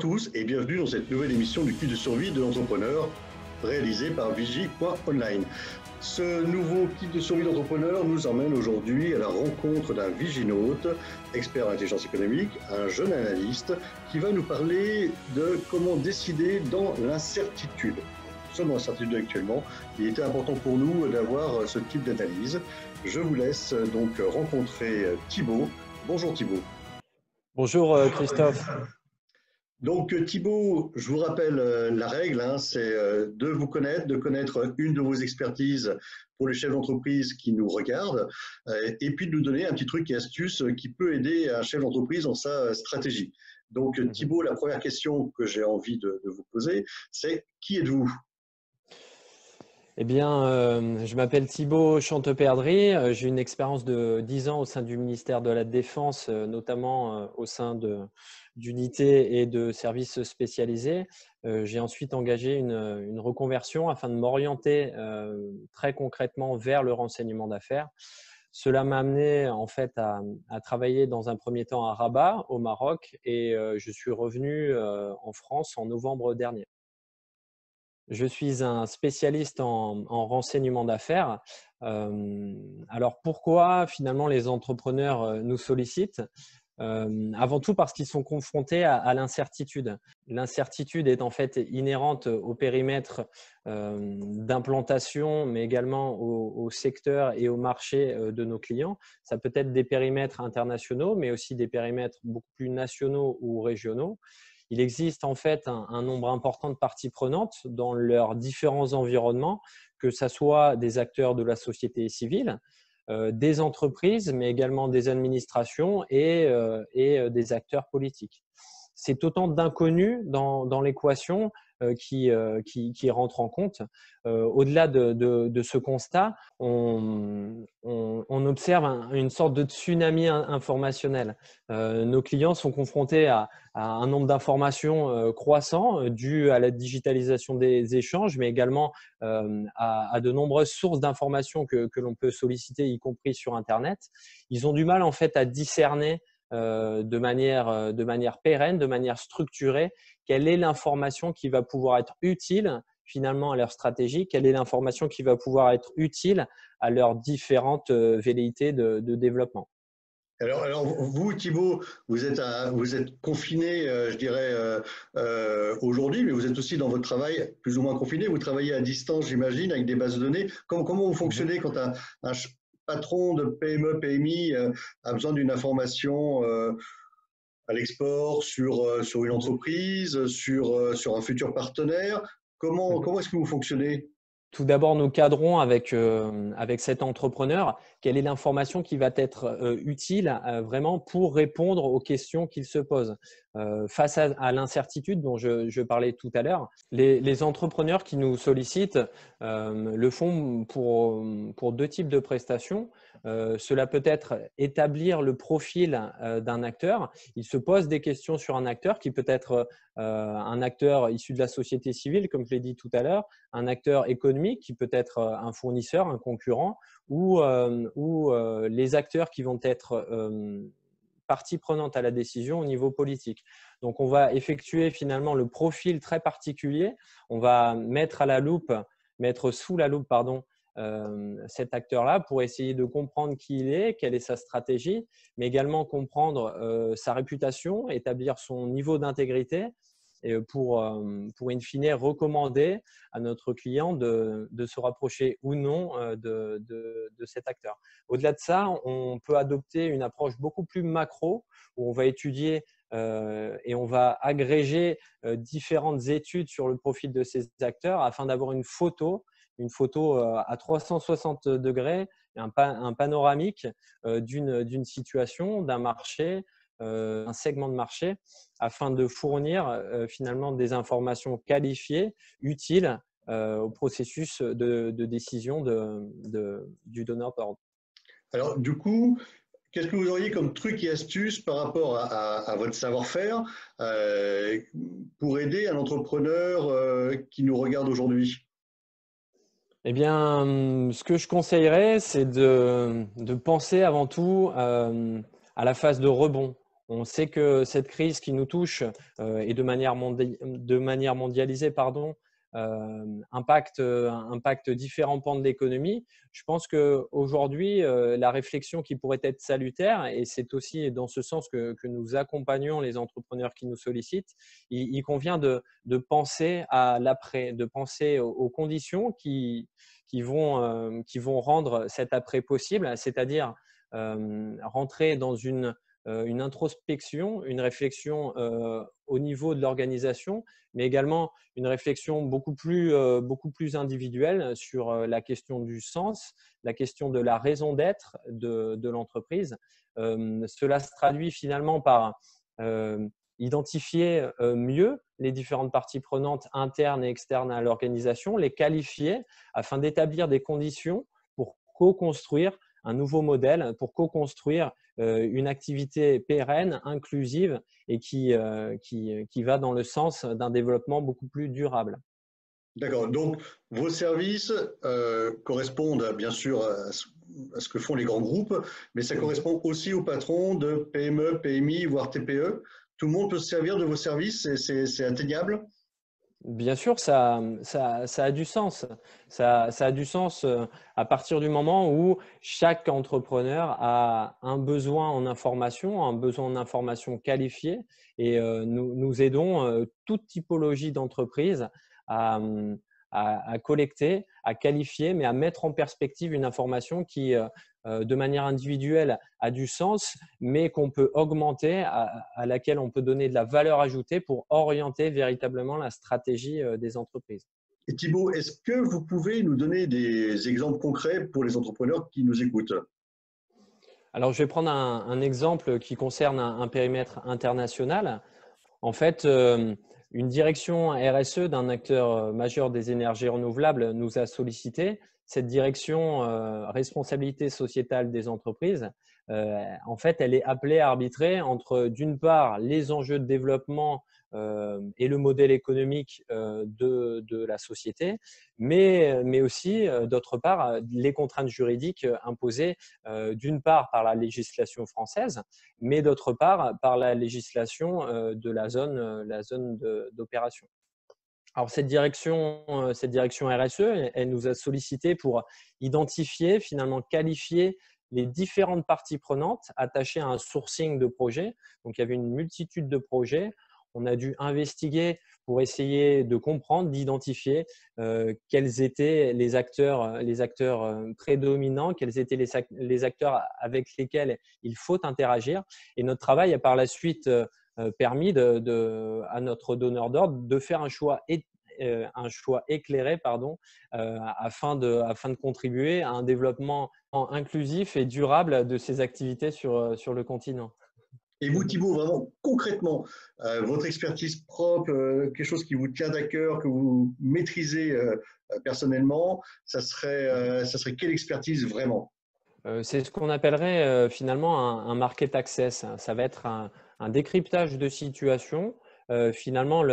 tous et bienvenue dans cette nouvelle émission du Kit de survie de l'entrepreneur réalisée par Vigie.online. Ce nouveau Kit de survie d'entrepreneur nous emmène aujourd'hui à la rencontre d'un viginaute, expert en intelligence économique, un jeune analyste qui va nous parler de comment décider dans l'incertitude. Nous sommes dans l'incertitude actuellement. Il était important pour nous d'avoir ce type d'analyse. Je vous laisse donc rencontrer Thibaut. Bonjour Thibaut. Bonjour Christophe. Donc Thibaut, je vous rappelle la règle, c'est de vous connaître, de connaître une de vos expertises pour les chefs d'entreprise qui nous regardent, et puis de nous donner un petit truc et astuce qui peut aider un chef d'entreprise dans sa stratégie. Donc Thibaut, la première question que j'ai envie de vous poser, c'est qui êtes-vous ? Eh bien, je m'appelle Thibaut Chanteperdry. J'ai une expérience de 10 ans au sein du ministère de la Défense, notamment au sein d'unités et de services spécialisés. J'ai ensuite engagé une reconversion afin de m'orienter très concrètement vers le renseignement d'affaires. Cela m'a amené en fait à travailler dans un premier temps à Rabat, au Maroc, et je suis revenu en France en novembre dernier. Je suis un spécialiste en renseignement d'affaires. Alors pourquoi finalement les entrepreneurs nous sollicitent? Avant tout parce qu'ils sont confrontés à l'incertitude. L'incertitude est en fait inhérente au périmètre d'implantation, mais également au secteur et au marché de nos clients. Ça peut être des périmètres internationaux, mais aussi des périmètres beaucoup plus nationaux ou régionaux. Il existe en fait un nombre important de parties prenantes dans leurs différents environnements, que ce soit des acteurs de la société civile, des entreprises, mais également des administrations et des acteurs politiques. C'est autant d'inconnus dans l'équation qui rentrent en compte. Au-delà de ce constat, on observe une sorte de tsunami informationnel. Nos clients sont confrontés à un nombre d'informations croissant dû à la digitalisation des échanges, mais également à de nombreuses sources d'informations que l'on peut solliciter, y compris sur Internet. Ils ont du mal en fait à discerner de manière pérenne, de manière structurée, quelle est l'information qui va pouvoir être utile finalement à leur stratégie, quelle est l'information qui va pouvoir être utile à leurs différentes velléités de développement. Alors vous, Thibaut, vous êtes confiné, je dirais, aujourd'hui, mais vous êtes aussi dans votre travail plus ou moins confiné. Vous travaillez à distance, j'imagine, avec des bases de données. Comment vous fonctionnez quand un patron de PME, PMI a besoin d'une information à l'export sur une entreprise, sur un futur partenaire? Comment est-ce que vous fonctionnez? Tout d'abord, nous cadrons avec cet entrepreneur quelle est l'information qui va être utile vraiment pour répondre aux questions qu'il se pose. Face à l'incertitude dont je parlais tout à l'heure, les entrepreneurs qui nous sollicitent le font pour deux types de prestations. Cela peut être établir le profil d'un acteur. Il se pose des questions sur un acteur qui peut être un acteur issu de la société civile, comme je l'ai dit tout à l'heure, un acteur économique qui peut être un fournisseur, un concurrent, ou les acteurs qui vont être partie prenante à la décision au niveau politique. Donc, on va effectuer finalement le profil très particulier. On va mettre sous la loupe, cet acteur-là pour essayer de comprendre qui il est, quelle est sa stratégie, mais également comprendre sa réputation, établir son niveau d'intégrité et pour in fine recommander à notre client de se rapprocher ou non de cet acteur. Au-delà de ça, on peut adopter une approche beaucoup plus macro où on va étudier et on va agréger différentes études sur le profil de ces acteurs afin d'avoir une photo à 360 degrés, un panoramique d'une situation, d'un marché, un segment de marché, afin de fournir finalement des informations qualifiées, utiles au processus de décision du donneur d'ordre. Alors, du coup, qu'est-ce que vous auriez comme truc et astuce par rapport à votre savoir-faire pour aider un entrepreneur qui nous regarde aujourd'hui? Eh bien, ce que je conseillerais, c'est de penser avant tout à la phase de rebond. On sait que cette crise qui nous touche et de manière mondialisée, pardon, impacte différents pans de l'économie. Je pense qu'aujourd'hui, la réflexion qui pourrait être salutaire, et c'est aussi dans ce sens que nous accompagnons les entrepreneurs qui nous sollicitent, il convient de penser à l'après, de penser aux conditions qui vont rendre cet après possible, c'est-à-dire rentrer dans une introspection, une réflexion au niveau de l'organisation, mais également une réflexion beaucoup plus individuelle sur la question du sens, la question de la raison d'être de l'entreprise. Cela se traduit finalement par identifier mieux les différentes parties prenantes internes et externes à l'organisation, les qualifier afin d'établir des conditions pour co-construire un nouveau modèle, pour co-construire une activité pérenne, inclusive et qui va dans le sens d'un développement beaucoup plus durable. D'accord. Donc, vos services correspondent bien sûr à ce que font les grands groupes, mais ça correspond aussi aux patrons de PME, PMI, voire TPE. Tout le monde peut se servir de vos services, c'est atteignable? Bien sûr, ça a du sens. Ça a du sens à partir du moment où chaque entrepreneur a un besoin en information qualifiée, et nous aidons toute typologie d'entreprise à, à collecter, à qualifier, mais à mettre en perspective une information qui, de manière individuelle, a du sens, mais qu'on peut augmenter, à laquelle on peut donner de la valeur ajoutée pour orienter véritablement la stratégie des entreprises. Et Thibaut, est-ce que vous pouvez nous donner des exemples concrets pour les entrepreneurs qui nous écoutent? Alors, je vais prendre un exemple qui concerne un périmètre international. En fait, une direction RSE d'un acteur majeur des énergies renouvelables nous a sollicité. Cette direction responsabilité sociétale des entreprises, en fait, elle est appelée à arbitrer entre, d'une part, les enjeux de développement et le modèle économique de la société, mais aussi, d'autre part, les contraintes juridiques imposées, d'une part par la législation française, mais d'autre part par la législation de la zone d'opération. Alors, cette direction RSE, elle nous a sollicité pour identifier, finalement qualifier les différentes parties prenantes attachées à un sourcing de projets. Donc, il y avait une multitude de projets. On a dû investiguer pour essayer de comprendre, d'identifier quels étaient les acteurs prédominants, quels étaient les acteurs avec lesquels il faut interagir. Et notre travail a par la suite permis à notre donneur d'ordre de faire un choix éclairé, afin de contribuer à un développement inclusif et durable de ces activités sur le continent. Et vous, Thibaut, vraiment concrètement, votre expertise propre, quelque chose qui vous tient à cœur, que vous maîtrisez personnellement, ça serait quelle expertise vraiment? C'est ce qu'on appellerait finalement un market access. Ça va être un décryptage de situation, finalement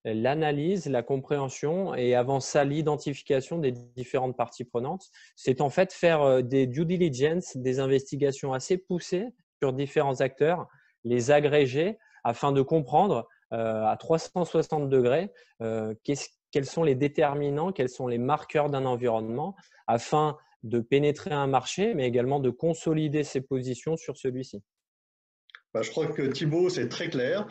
l'analyse, la compréhension et avant ça l'identification des différentes parties prenantes. C'est en fait faire des due diligence, des investigations assez poussées sur différents acteurs, les agréger afin de comprendre à 360 degrés quels sont les déterminants, quels sont les marqueurs d'un environnement afin de pénétrer un marché, mais également de consolider ses positions sur celui-ci. Je crois que Thibaut, c'est très clair.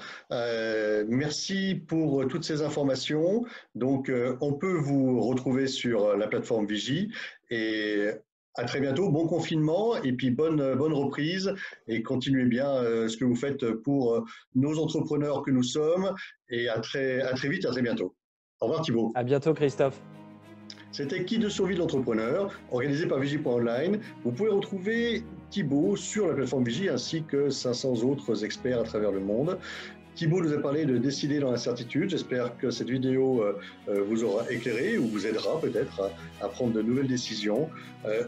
Merci pour toutes ces informations. Donc, on peut vous retrouver sur la plateforme Vigie et à très bientôt. Bon confinement et puis bonne reprise et continuez bien ce que vous faites pour nos entrepreneurs que nous sommes et à très vite, à très bientôt. Au revoir Thibaut. À bientôt Christophe. C'était Kit de survie de l'entrepreneur, organisé par Vigie.online. Vous pouvez retrouver Thibaut sur la plateforme Vigie ainsi que 500 autres experts à travers le monde. Thibaut nous a parlé de décider dans l'incertitude. J'espère que cette vidéo vous aura éclairé ou vous aidera peut-être à prendre de nouvelles décisions.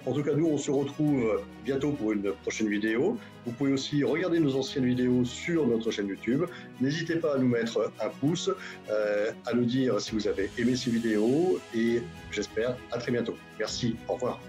En tout cas, nous, on se retrouve bientôt pour une prochaine vidéo. Vous pouvez aussi regarder nos anciennes vidéos sur notre chaîne YouTube. N'hésitez pas à nous mettre un pouce, à nous dire si vous avez aimé ces vidéos et j'espère à très bientôt. Merci, au revoir.